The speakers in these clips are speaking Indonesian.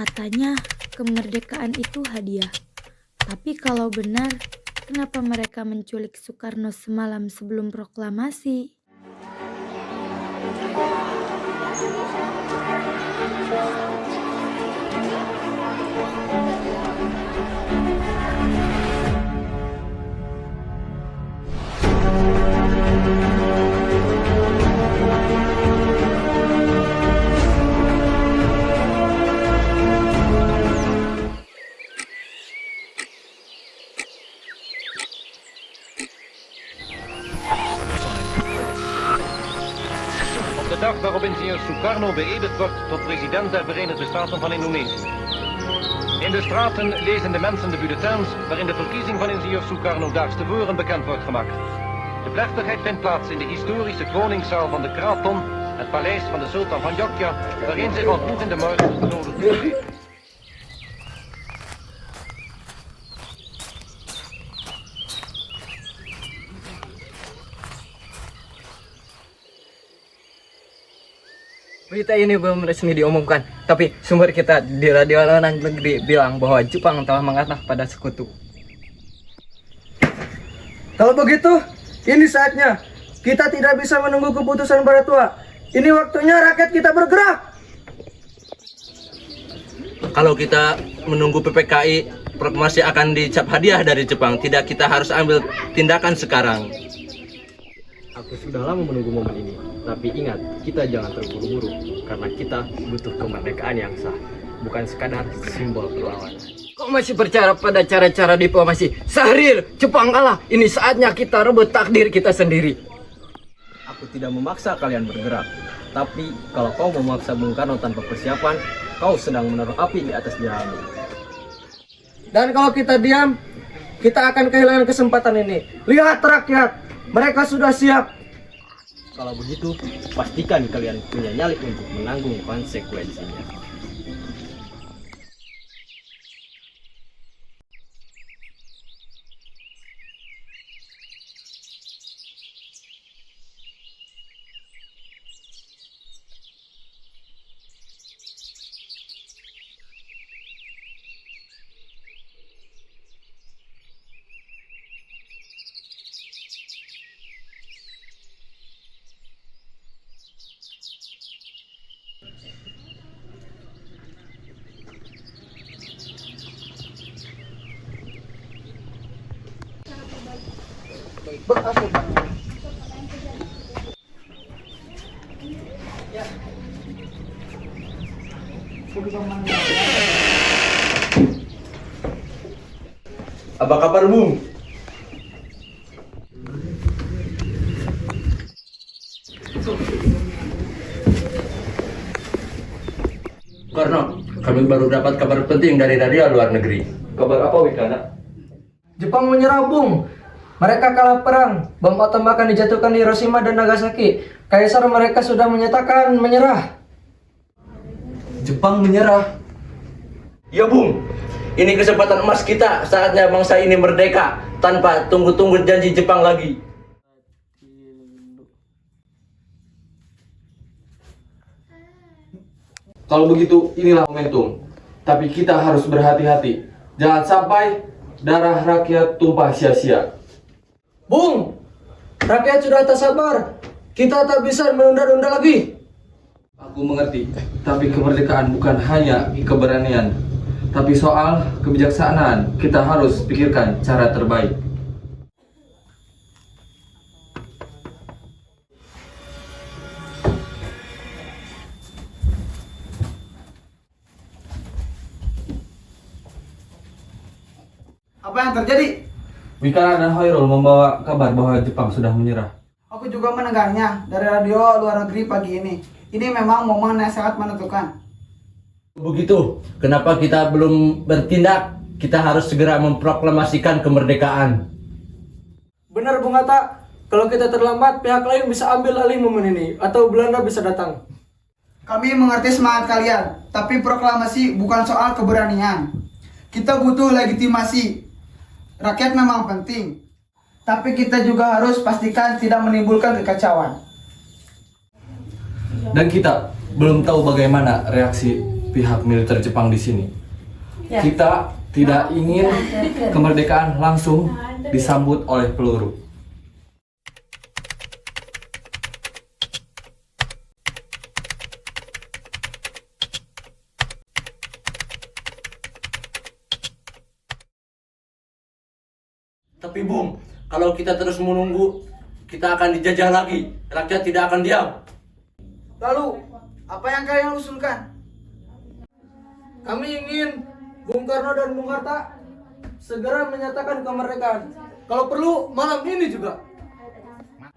Katanya kemerdekaan itu hadiah. Tapi kalau benar, kenapa mereka menculik Soekarno semalam sebelum proklamasi? Op de dag waarop ingenieur Sukarno beëdigd wordt tot president der Verenigde Staten van Indonesië. In de straten lezen de mensen de bulletins waarin de verkiezing van ingenieur Sukarno daags tevoren bekend wordt gemaakt. De plechtigheid vindt plaats in de historische koningszaal van de Kraton, het paleis van de sultan van Jogja, waarin zich al vroeg in de morgen genodigd bevindt. Berita ini belum resmi diumumkan, tapi sumber kita di radio luar negeri bilang bahwa Jepang telah mengarah pada sekutu. Kalau begitu, ini saatnya. Kita tidak bisa menunggu keputusan para tua. Ini waktunya rakyat kita bergerak. Kalau kita menunggu PPKI, proklamasi akan dicap hadiah dari Jepang. Tidak, kita harus ambil tindakan sekarang. Aku sudah lama menunggu momen ini, tapi ingat, kita jangan terburu-buru, karena kita butuh kemerdekaan yang sah, bukan sekadar simbol perlawanan. Kok masih percaya pada cara-cara diplomasi? Syahrir, Jepang kalah, ini saatnya kita rebut takdir kita sendiri. Aku tidak memaksa kalian bergerak, tapi kalau kau memaksa Bung Karno tanpa persiapan, kau sedang menaruh api di atas jalan. Dan kalau kita diam, kita akan kehilangan kesempatan ini. Lihat rakyat, mereka sudah siap. Kalau begitu, pastikan kalian punya nyali untuk menanggung konsekuensinya. Apa kabar, Bung? Karno, kami baru dapat kabar penting dari radio luar negeri. Kabar apa, Wikana? Jepang menyerah, Bung. Mereka kalah perang. Bom atom akan dijatuhkan di Hiroshima dan Nagasaki. Kaisar mereka sudah menyatakan menyerah. Jepang menyerah. Ya, Bung. Ini kesempatan emas kita. Saatnya bangsa ini merdeka tanpa tunggu-tunggu janji Jepang lagi. Kalau begitu, inilah momentum. Tapi kita harus berhati-hati. Jangan sampai darah rakyat tumpah sia-sia. Bung, rakyat sudah tak sabar. Kita tak bisa menunda-nunda lagi. Aku mengerti, tapi kemerdekaan bukan hanya keberanian, tapi soal kebijaksanaan. Kita harus pikirkan cara terbaik. Apa yang terjadi? Wikana dan Hoirul membawa kabar bahwa Jepang sudah menyerah. Aku juga mendengarnya dari radio luar negeri pagi ini. Ini memang momen yang sangat menentukan. Begitu, kenapa kita belum bertindak? Kita harus segera memproklamasikan kemerdekaan. Benar, Bung Hatta. Kalau kita terlambat, pihak lain bisa ambil alih momen ini, atau Belanda bisa datang. Kami mengerti semangat kalian, tapi proklamasi bukan soal keberanian. Kita butuh legitimasi. Rakyat memang penting, tapi kita juga harus pastikan tidak menimbulkan kekacauan. Dan kita belum tahu bagaimana reaksi pihak militer Jepang di sini. Kita tidak ingin kemerdekaan langsung disambut oleh peluru. Tapi Bung, kalau kita terus menunggu, kita akan dijajah lagi. Rakyat tidak akan diam. Lalu, apa yang kalian usulkan? Kami ingin Bung Karno dan Bung Hatta segera menyatakan kemerdekaan. Kalau perlu malam ini juga.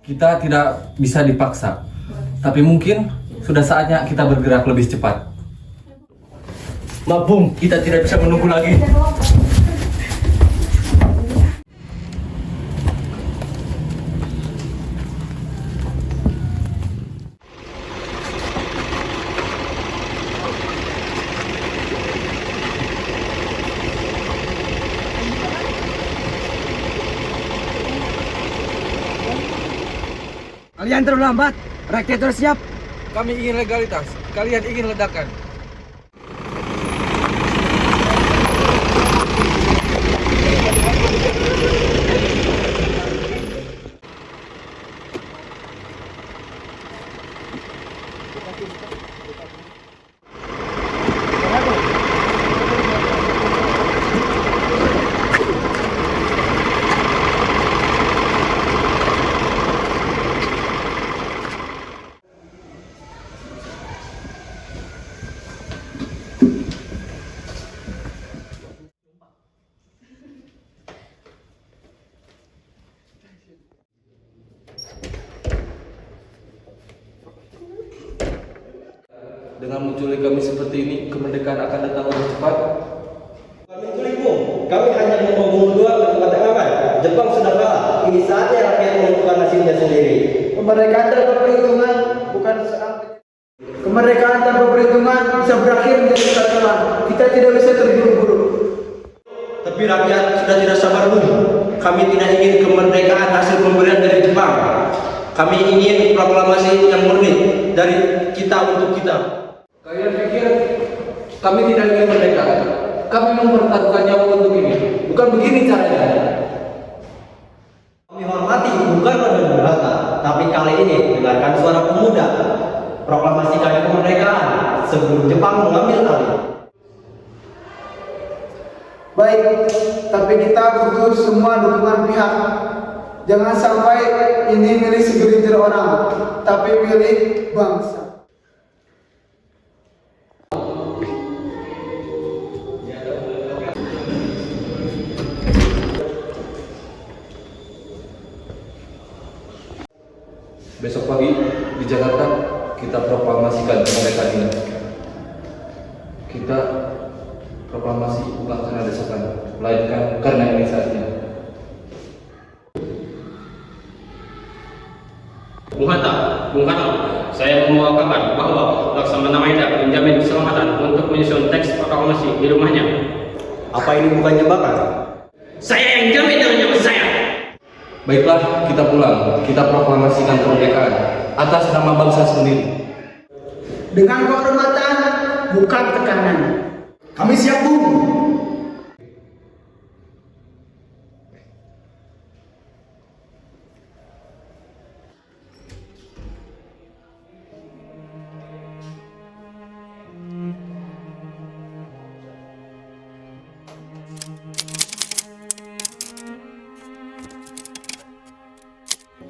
Kita tidak bisa dipaksa, tapi mungkin sudah saatnya kita bergerak lebih cepat. Ma Bung, kita tidak bisa menunggu lagi. Kalian terlambat. Rakyat harus siap. Kami ingin legalitas, kalian ingin ledakan. Dengan munculnya kami seperti ini, kemerdekaan akan datang lebih cepat. Kami tulimu, kami hanya mau membunuh dua ke tempat yang aman. Jepang sudah kalah. Ini saatnya rakyat menentukan nasibnya sendiri. Kemerdekaan tanpa perhitungan bukan soal kemerdekaan tanpa perhitungan bisa berakhir menjadi kekacauan. Kita tidak bisa terburu-buru. Tapi rakyat sudah tidak sabar, Bung. Kami tidak ingin kemerdekaan hasil pemberian dari Jepang. Kami ingin proklamasi yang murni dari kita untuk kita. Kalian pikir kami tidak ingin merdeka? Kami mempertaruhkan nyawa untuk ini. Bukan begini caranya. Kami hormati Bung Karno dan Bung Hatta, tapi kali ini dengarkan suara pemuda. Proklamasikan kemerdekaan sebelum Jepang mengambil alih. Baik, tapi kita butuh semua dukungan pihak. Jangan sampai ini milik segelintir orang, tapi milik bangsa. Besok pagi di Jakarta kita proklamasikan kemerdekaan ini. Kita proklamasi bukan karena desakan, melainkan karena ini saatnya. Bung Hatta, Bung Karno, saya mewakilkan bahwa Laksamana Maeda menjamin keselamatan untuk menyusun teks proklamasi di rumahnya. Apa ini bukan jebakan? Saya yang jamin dengan nyawa saya. Baiklah, kita pulang. Kita proklamasikan kemerdekaan atas nama bangsa sendiri. Dengan kehormatan, bukan tekanan. Kami siap, Bung.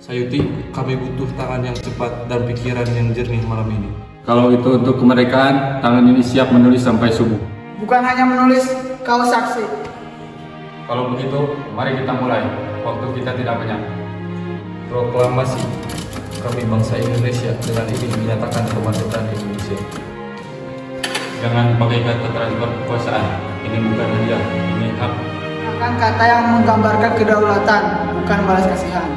Sayuti, kami butuh tangan yang cepat dan pikiran yang jernih malam ini. Kalau itu untuk kemerdekaan, tangan ini siap menulis sampai subuh. Bukan hanya menulis, kau saksi. Kalau begitu, mari kita mulai. Waktu kita tidak banyak. Proklamasi. Kami bangsa Indonesia dengan ini menyatakan kemerdekaan Indonesia. Jangan pakai kata transfer kekuasaan. Ini bukan hadiah, ini hak. Akan kata yang menggambarkan kedaulatan, bukan balas kasihan.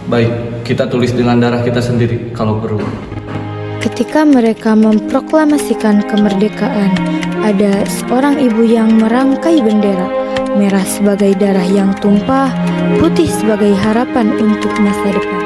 Baik, kita tulis dengan darah kita sendiri kalau perlu. Ketika mereka memproklamasikan kemerdekaan, ada seorang ibu yang merangkai bendera Merah sebagai darah yang tumpah, putih sebagai harapan untuk masa depan.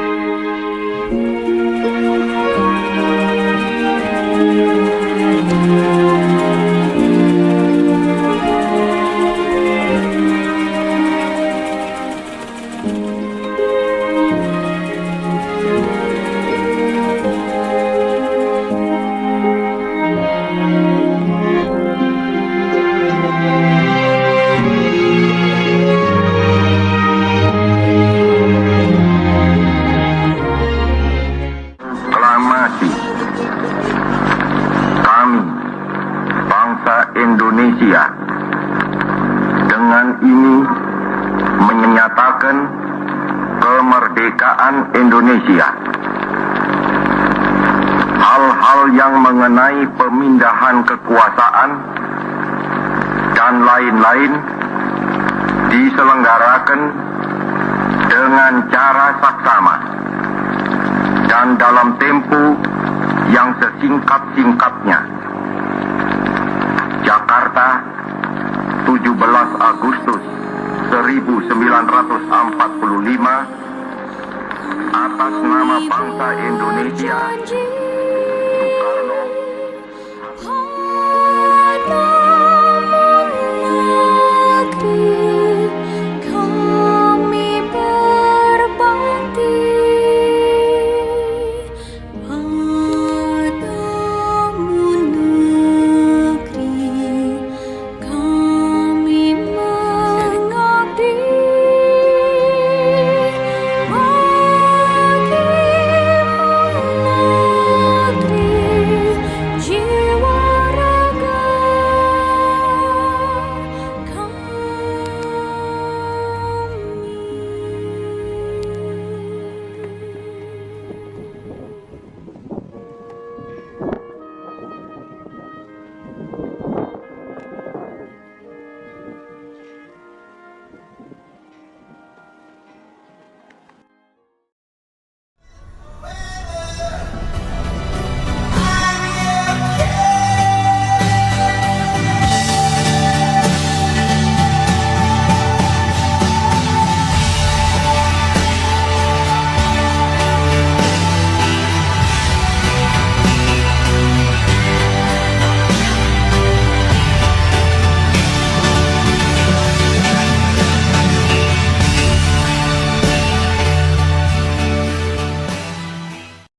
Kami, bangsa Indonesia, dengan ini menyatakan kemerdekaan Indonesia. Hal-hal yang mengenai pemindahan kekuasaan dan lain-lain diselenggarakan dengan cara saksama dan dalam tempo yang sesingkat-singkatnya. Jakarta, 17 Agustus 1945, atas nama bangsa Indonesia